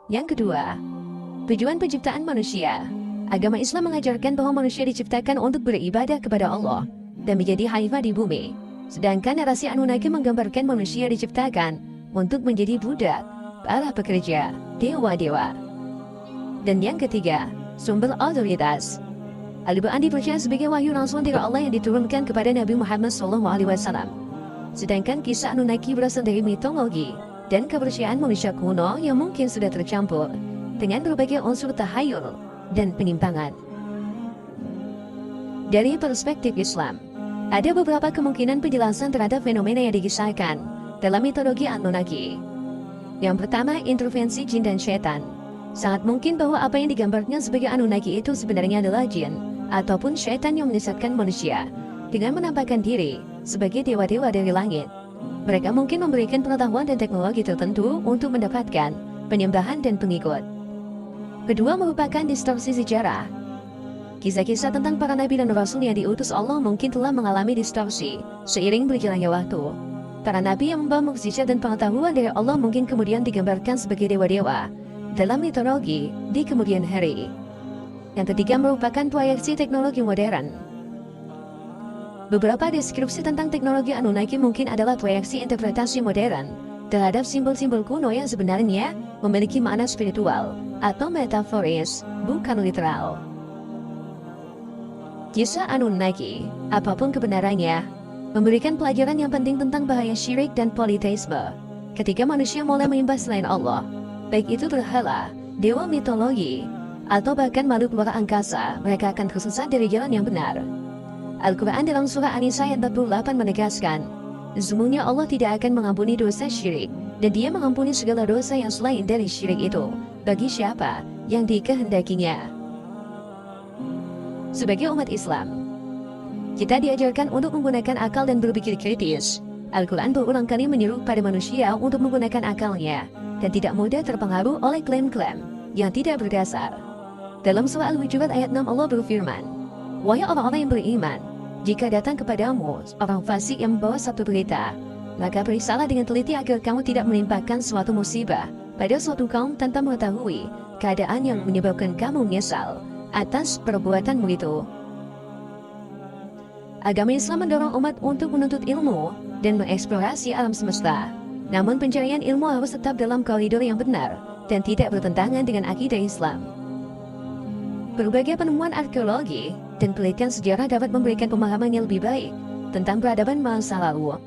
Yang kedua, tujuan penciptaan manusia. Agama Islam mengajarkan bahwa manusia diciptakan untuk beribadah kepada Allah dan menjadi khalifah di bumi. Sedangkan narasi Anunnaki menggambarkan manusia diciptakan untuk menjadi budak, para pekerja, dewa-dewa. Dan yang ketiga, sumber otoritas. Al-Quran dipercaya sebagai wahyu langsung dari Allah yang diturunkan kepada Nabi Muhammad SAW. Sedangkan kisah Anunnaki berasal dari mitologi dan kepercayaan manusia kuno yang mungkin sudah tercampur dengan berbagai unsur tahayul dan penyimpangan. Dari perspektif Islam, ada beberapa kemungkinan penjelasan terhadap fenomena yang dikisahkan dalam mitologi Anunnaki. Yang pertama, intervensi jin dan syaitan. Sangat mungkin bahwa apa yang digambarkan sebagai Anunnaki itu sebenarnya adalah jin ataupun syaitan yang menyesatkan manusia dengan menampakkan diri sebagai dewa-dewa dari langit. Mereka mungkin memberikan pengetahuan dan teknologi tertentu untuk mendapatkan penyembahan dan pengikut. Kedua, merupakan distorsi sejarah. Kisah-kisah tentang para nabi dan rasul yang diutus Allah mungkin telah mengalami distorsi seiring berjalannya waktu. Para nabi yang membawa mukjizat dan pengetahuan dari Allah mungkin kemudian digambarkan sebagai dewa-dewa dalam mitologi di kemudian hari. Yang ketiga, merupakan proyeksi teknologi modern. Beberapa deskripsi tentang teknologi Anunnaki mungkin adalah proyeksi interpretasi modern terhadap simbol-simbol kuno yang sebenarnya memiliki makna spiritual atau metaforis, bukan literal. Kisah Anunnaki, apapun kebenarannya, memberikan pelajaran yang penting tentang bahaya syirik dan politeisme. Ketika manusia mulai menyembah selain Allah, baik itu berhala, dewa mitologi, atau bahkan makhluk luar angkasa, mereka akan tersesat dari jalan yang benar. Al-Quran dalam surah An-Nisa ayat 48 menegaskan, sesungguhnya Allah tidak akan mengampuni dosa syirik, dan Dia mengampuni segala dosa yang selain dari syirik itu, bagi siapa yang dikehendakinya. Sebagai umat Islam, kita diajarkan untuk menggunakan akal dan berpikir kritis. Al-Quran berulang kali menyuruh pada manusia untuk menggunakan akalnya, dan tidak mudah terpengaruh oleh klaim-klaim yang tidak berdasar. Dalam surah Al-Hujurat ayat 6 Allah berfirman, "Wahai orang-orang yang beriman, jika datang kepadamu orang fasik yang membawa satu berita, maka periksalah dengan teliti agar kamu tidak menimpakan suatu musibah pada suatu kaum tanpa mengetahui keadaan yang menyebabkan kamu menyesal atas perbuatanmu itu." Agama Islam mendorong umat untuk menuntut ilmu dan mengeksplorasi alam semesta. Namun pencarian ilmu harus tetap dalam koridor yang benar dan tidak bertentangan dengan akidah Islam. Berbagai penemuan arkeologi dan penelitian sejarah dapat memberikan pemahaman yang lebih baik tentang peradaban masa lalu.